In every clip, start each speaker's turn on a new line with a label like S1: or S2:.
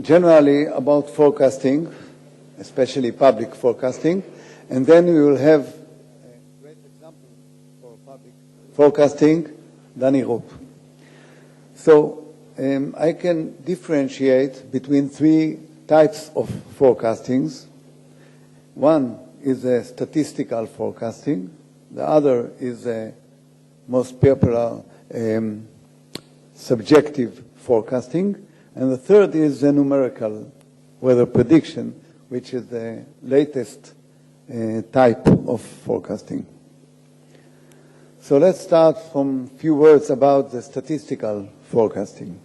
S1: generally about forecasting, especially public forecasting, and then we will have a great example for public forecasting, Danny Rupp. So I can differentiate between three types of forecastings. One is a statistical forecasting. The other is a most popular subjective forecasting. And the third is the numerical weather prediction, which is the latest type of forecasting. So let's start from a few words about the statistical forecasting.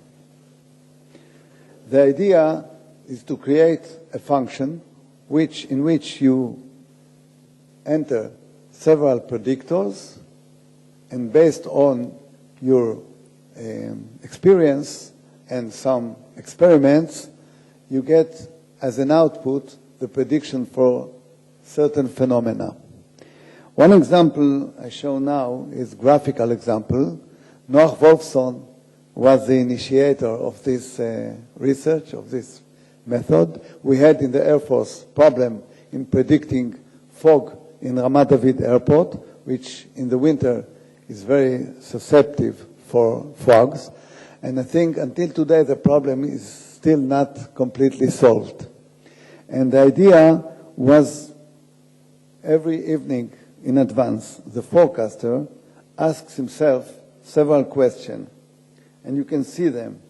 S1: The idea is to create a function in which you enter several predictors, and based on your experience and some experiments, you get as an output the prediction for certain phenomena. One example I show now is graphical example. Noah Wolfson was the initiator of this research, of this method. We had in the Air Force problem in predicting fog in Ramat David Airport, which in the winter is very susceptible for fogs. And I think until today the problem is still not completely solved. And the idea was every evening in advance, the forecaster asks himself several questions, and you can see them.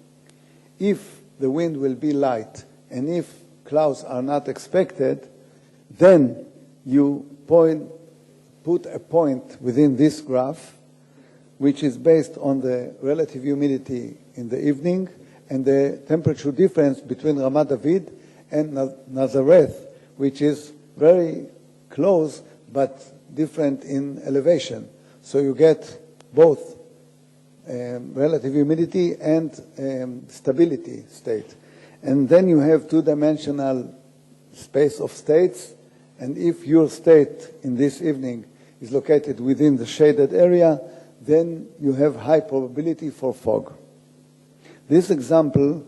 S1: If the wind will be light and if clouds are not expected, then you put a point within this graph, which is based on the relative humidity in the evening and the temperature difference between Ramat David and Nazareth, which is very close but different in elevation. So you get both relative humidity and stability state. And then you have two-dimensional space of states, and if your state in this evening is located within the shaded area, then you have high probability for fog. This example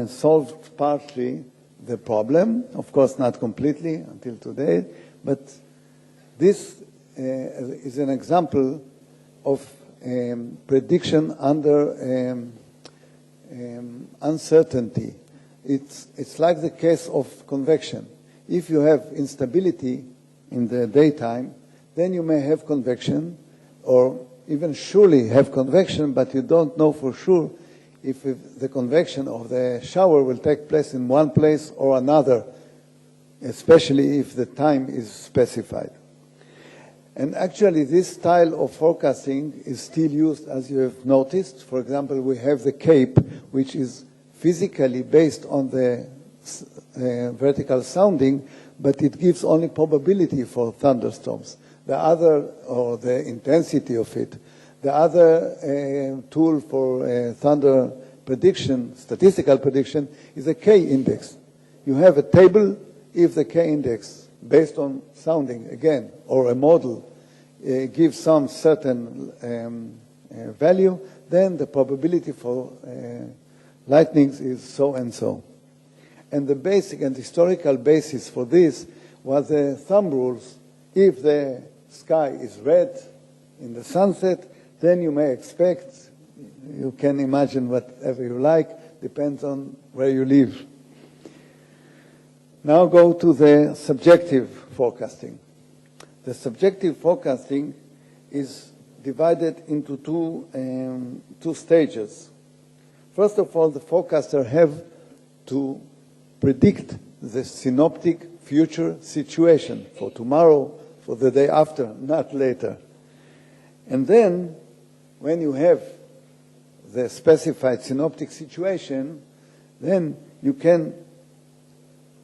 S1: solved partly the problem, of course not completely until today, but this is an example of prediction under uncertainty. It's like the case of convection. If you have instability in the daytime, then you may have convection, or even surely have convection, but you don't know for sure if the convection of the shower will take place in one place or another, especially if the time is specified. And actually, this style of forecasting is still used, as you have noticed. For example, we have the CAPE, which is physically based on the vertical sounding, but it gives only probability for thunderstorms. The other, or the intensity of it, the other tool for thunder prediction, statistical prediction, is a K-index. You have a table. If the K-index, based on sounding, again, or a model, gives some certain value, then the probability for lightnings is so and so. And the basic and historical basis for this was the thumb rules. If the sky is red in the sunset, then you may expect, you can imagine whatever you like, depends on where you live. Now go to the subjective forecasting. The subjective forecasting is divided into two stages. First of all, the forecaster have to predict the synoptic future situation for tomorrow, for the day after, not later. And then, when you have the specified synoptic situation, then you can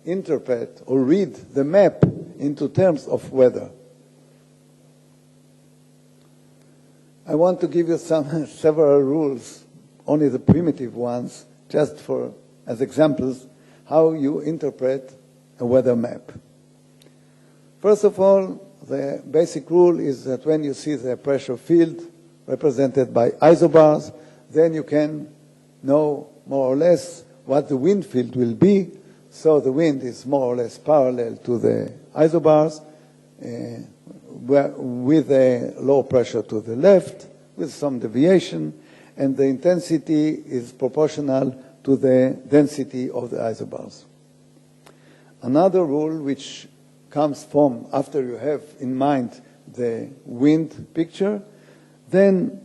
S1: interpret or read the map into terms of weather. I want to give you several rules, only the primitive ones, just as examples, how you interpret a weather map. First of all, the basic rule is that when you see the pressure field represented by isobars, then you can know more or less what the wind field will be. So the wind is more or less parallel to the isobars, with a low pressure to the left, with some deviation, and the intensity is proportional to the density of the isobars. Another rule which comes from after you have in mind the wind picture, then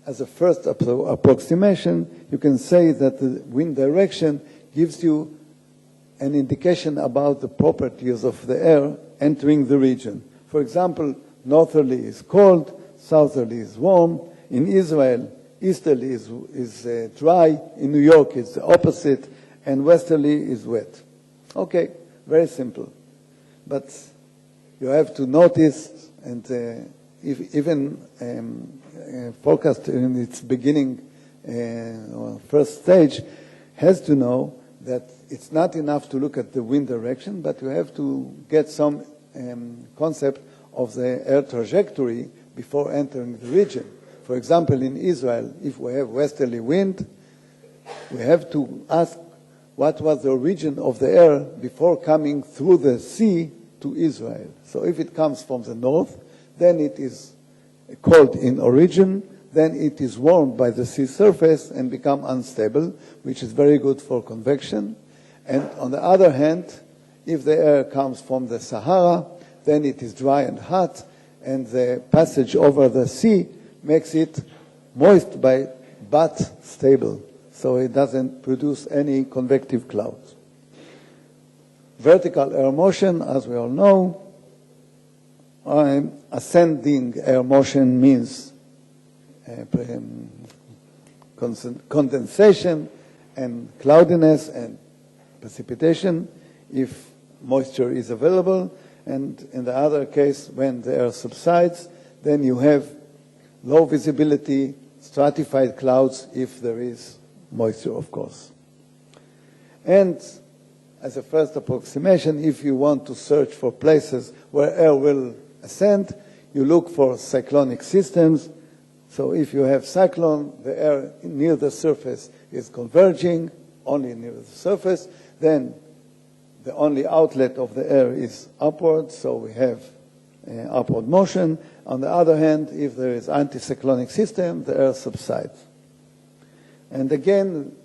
S1: as a first approximation, you can say that the wind direction gives you an indication about the properties of the air entering the region. For example, northerly is cold, southerly is warm. In Israel, easterly is dry. In New York, it's the opposite, and westerly is wet. Okay, very simple. But you have to notice, and even forecast in its beginning or first stage has to know that it's not enough to look at the wind direction, but you have to get some concept of the air trajectory before entering the region. For example, in Israel, if we have westerly wind, we have to ask what was the origin of the air before coming through the sea to Israel. So if it comes from the north, then it is cold in origin, then it is warmed by the sea surface and become unstable, which is very good for convection. And on the other hand, if the air comes from the Sahara, then it is dry and hot, and the passage over the sea makes it moist but stable, so it doesn't produce any convective clouds. Vertical air motion, as we all know, ascending air motion means condensation and cloudiness and precipitation if moisture is available, and in the other case, when the air subsides, then you have low visibility, stratified clouds if there is moisture, of course. And as a first approximation, if you want to search for places where air will ascend, you look for cyclonic systems. So if you have cyclone, the air near the surface is converging, only near the surface, then the only outlet of the air is upward, so we have upward motion. On the other hand, if there is anticyclonic system, the air subsides. And again,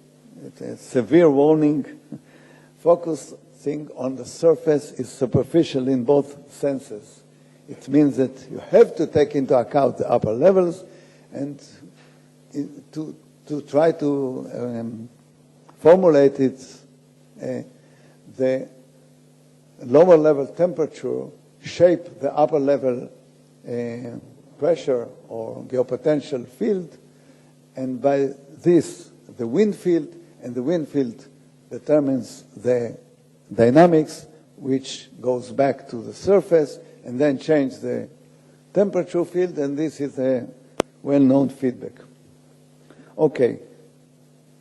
S1: it's a severe warning. Focusing on the surface is superficial in both senses. It means that you have to take into account the upper levels and to try to formulate it, the lower level temperature shape the upper level pressure or geopotential field, and by this the wind field, and the wind field determines the dynamics, which goes back to the surface and then change the temperature field, and this is a well-known feedback. Okay,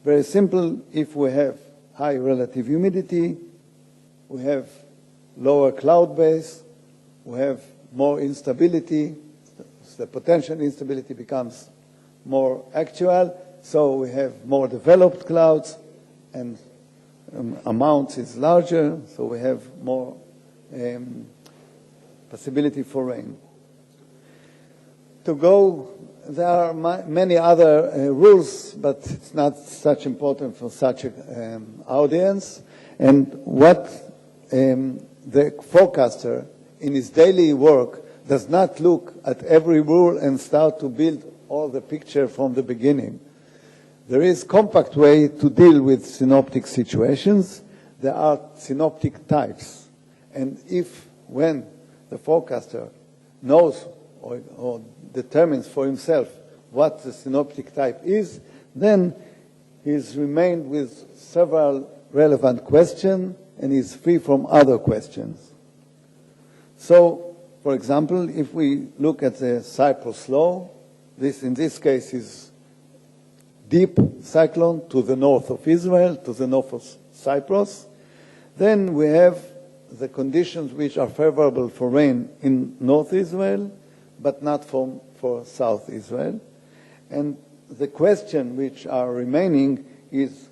S1: very simple. If we have high relative humidity, we have lower cloud base, we have more instability, the potential instability becomes more actual, so we have more developed clouds, and amount is larger, so we have more possibility for rain. To go, there are many other rules, but it's not such important for such an audience. And what the forecaster in his daily work does not look at every rule and start to build all the picture from the beginning. There is compact way to deal with synoptic situations. There are synoptic types. And when the forecaster knows or determines for himself what the synoptic type is, then he's remained with several relevant questions and is free from other questions. So, for example, if we look at the Cyprus law, this in this case is deep cyclone to the north of Israel, to the north of Cyprus. Then we have the conditions which are favorable for rain in North Israel, but not for South Israel. And the question which are remaining is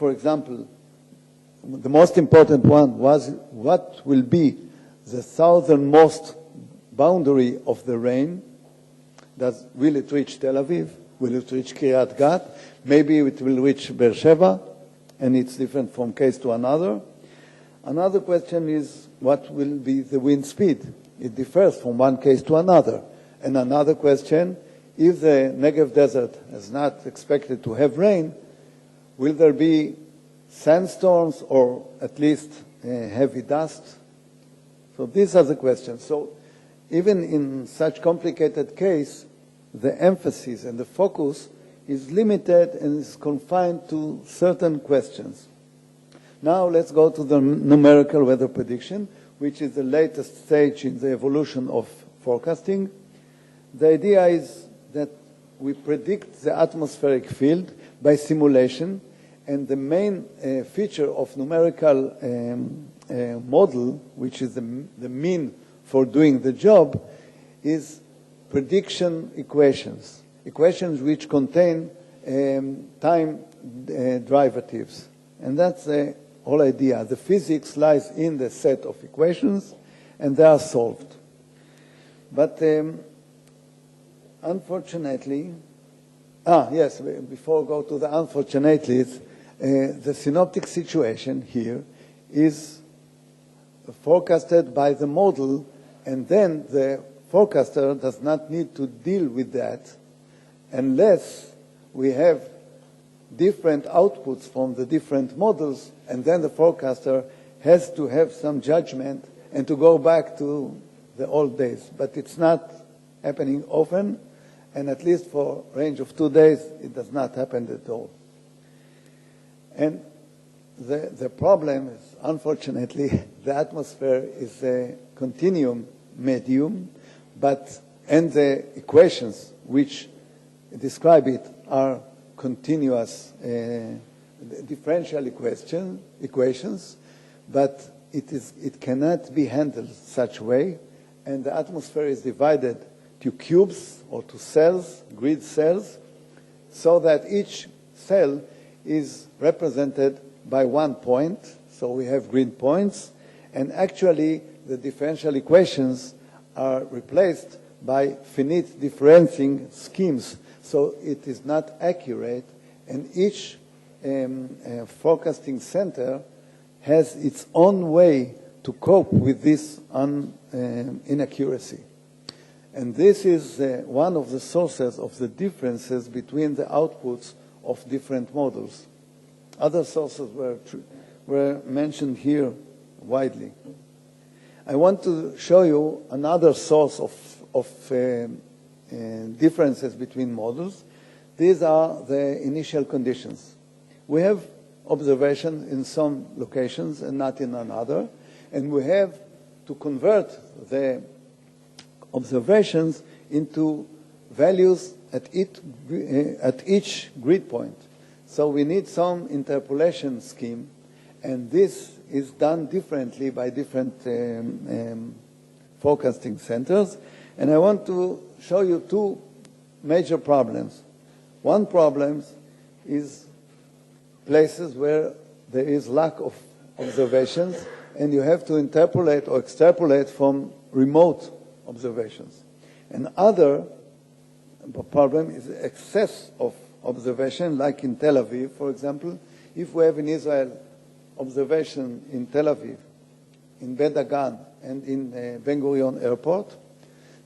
S1: for example, the most important one was what will be the southernmost boundary of the rain. Will it reach Tel Aviv? Will it reach Kiryat Gat? Maybe it will reach Beersheba, and it's different from case to another. Another question is, what will be the wind speed? It differs from one case to another. And another question, if the Negev desert is not expected to have rain, will there be sandstorms or at least heavy dust? So these are the questions. So even in such complicated case, the emphasis and the focus is limited and is confined to certain questions. Now let's go to the numerical weather prediction, which is the latest stage in the evolution of forecasting. The idea is that we predict the atmospheric field by simulation, and the main feature of numerical model, which is the mean for doing the job, is prediction equations, equations which contain time derivatives. And that's the whole idea. The physics lies in the set of equations, and they are solved. But unfortunately, yes, before I go to the unfortunately, the synoptic situation here is forecasted by the model, and then the forecaster does not need to deal with that unless we have different outputs from the different models, and then the forecaster has to have some judgment and to go back to the old days. But it's not happening often, and at least for a range of 2 days, it does not happen at all. And the problem is, unfortunately, the atmosphere is a continuum medium, and the equations which describe it are continuous differential equations, but it cannot be handled such way, and the atmosphere is divided to cubes or to cells, grid cells, so that each cell is represented by 1 point. So we have grid points, and actually the differential equations are replaced by finite differencing schemes. So it is not accurate, and each forecasting center has its own way to cope with this inaccuracy. And this is one of the sources of the differences between the outputs of different models. Other sources were mentioned here widely. I want to show you another source of differences between models. These are the initial conditions. We have observation in some locations and not in another, and we have to convert the observations into values at each grid point. So we need some interpolation scheme, and this is done differently by different forecasting centers. And I want to show you two major problems. One problem is places where there is lack of observations, and you have to interpolate or extrapolate from remote observations. Another problem is excess of observation, like in Tel Aviv, for example. If we have in Israel observation in Tel Aviv, in Bet Dagan, and in Ben Gurion Airport,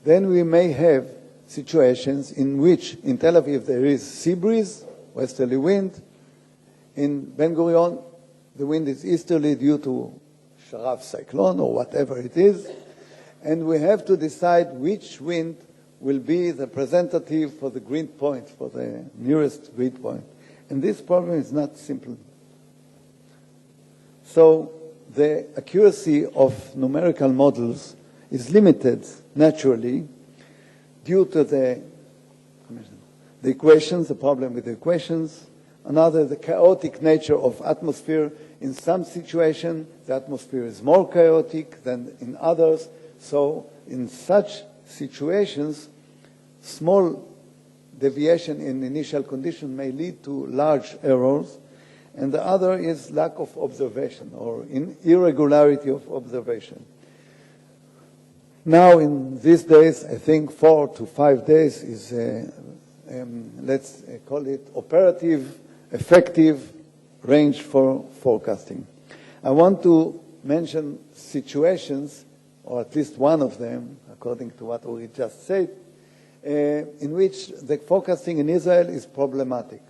S1: then we may have situations in which in Tel Aviv there is sea breeze, westerly wind. In Ben Gurion, the wind is easterly due to Sharaf cyclone or whatever it is. And we have to decide which wind will be the representative for the grid point, for the nearest grid point. And this problem is not simple. So the accuracy of numerical models is limited naturally due to the equations, the problem with the equations. Another, the chaotic nature of atmosphere. In some situations, the atmosphere is more chaotic than in others. So in such situations, small deviation in initial condition may lead to large errors. and the other is lack of observation or irregularity of observation. Now, in these days, I think 4 to 5 days is, let's call it operative, effective range for forecasting. I want to mention situations, or at least one of them, according to what we just said, in which the forecasting in Israel is problematic.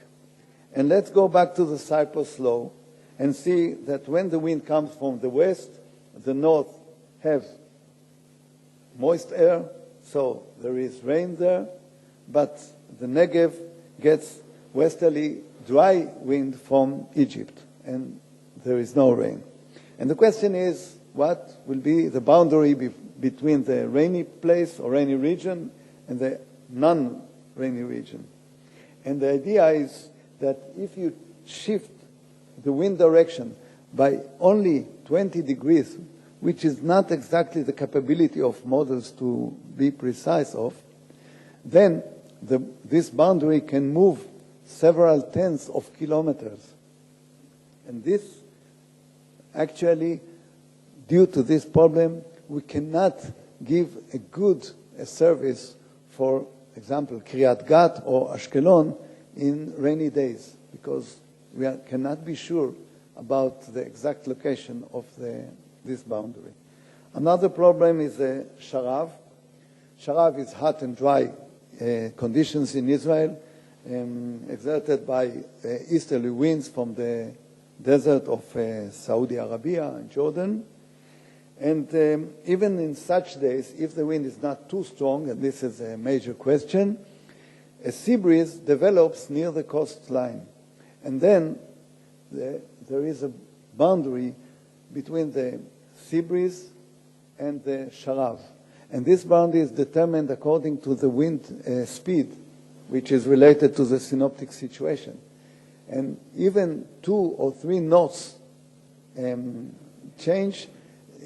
S1: And let's go back to the Cyprus law and see that when the wind comes from the west, the north has moist air, so there is rain there, but the Negev gets westerly dry wind from Egypt, and there is no rain. And the question is, what will be the boundary between the rainy place or rainy region and the non-rainy region? And the idea is that if you shift the wind direction by only 20 degrees, which is not exactly the capability of models to be precise of, then this boundary can move several tens of kilometers. And this, actually, due to this problem, we cannot give a good service, for example, Kiryat Gat or Ashkelon in rainy days, because we cannot be sure about the exact location of this boundary. Another problem is Sharav. Sharav is hot and dry conditions in Israel, exerted by easterly winds from the desert of Saudi Arabia and Jordan. And even in such days, if the wind is not too strong, and this is a major question, a sea breeze develops near the coastline. And then there is a boundary between the sea breeze and the Sharav. And this boundary is determined according to the wind speed, which is related to the synoptic situation. And even 2 or 3 knots change,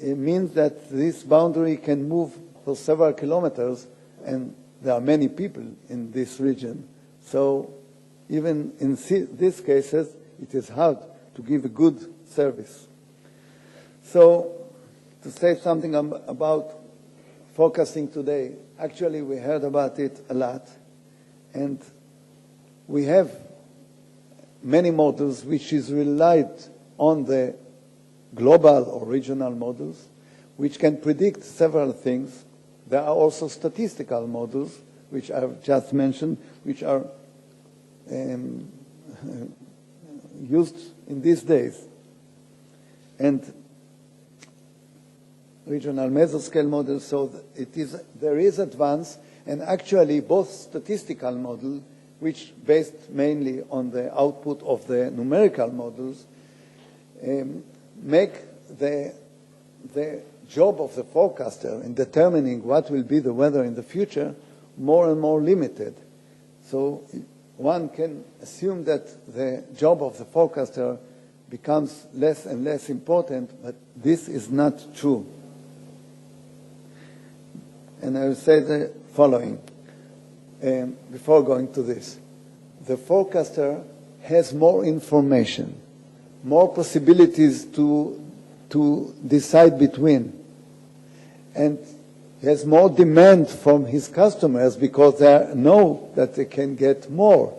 S1: it means that this boundary can move for several kilometers, and there are many people in this region. So even in these cases, it is hard to give a good service. So to say something about forecasting today, actually we heard about it a lot, and we have many models which is relied on the global or regional models, which can predict several things. There are also statistical models, which I've just mentioned, which are used in these days. And regional mesoscale models, so there is advance, and actually both statistical models, which based mainly on the output of the numerical models, make the job of the forecaster in determining what will be the weather in the future more and more limited. So one can assume that the job of the forecaster becomes less and less important, but this is not true. And I will say the following before going to this. The forecaster has more information, more possibilities to decide between, and he has more demand from his customers because they know that they can get more.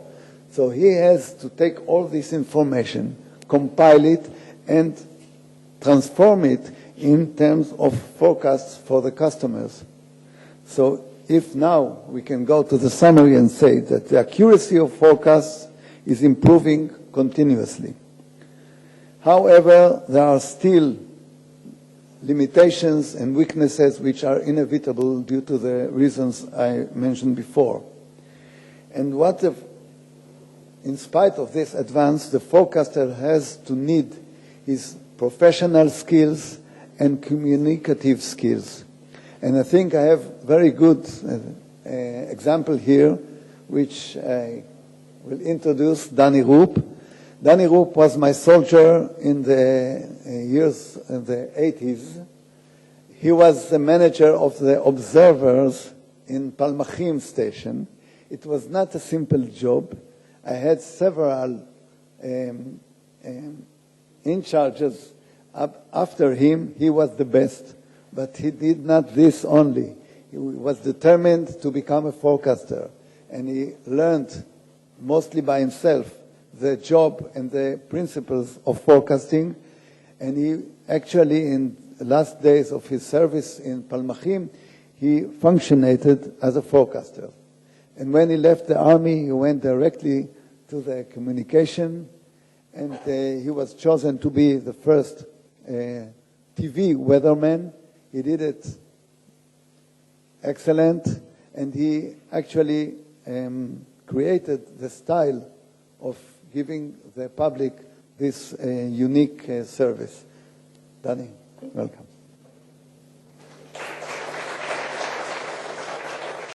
S1: So he has to take all this information, compile it, and transform it in terms of forecasts for the customers. So if now we can go to the summary and say that the accuracy of forecasts is improving continuously. However, there are still limitations and weaknesses which are inevitable due to the reasons I mentioned before. And in spite of this advance, the forecaster has to need his professional skills and communicative skills. And I think I have very good example here, which I will introduce, Danny Roop. Danny Roop was my soldier in the years of the 80s. He was the manager of the observers in Palmachim station. It was not a simple job. I had several in charges after him, he was the best. But he did not this only. He was determined to become a forecaster. And he learned, mostly by himself, the job and the principles of forecasting. And he actually, in the last days of his service in Palmachim, he functionated as a forecaster. And when he left the army, he went directly to the communication, and he was chosen to be the first TV weatherman. He did it excellent, and he actually created the style of giving the public this unique service. Danny, welcome.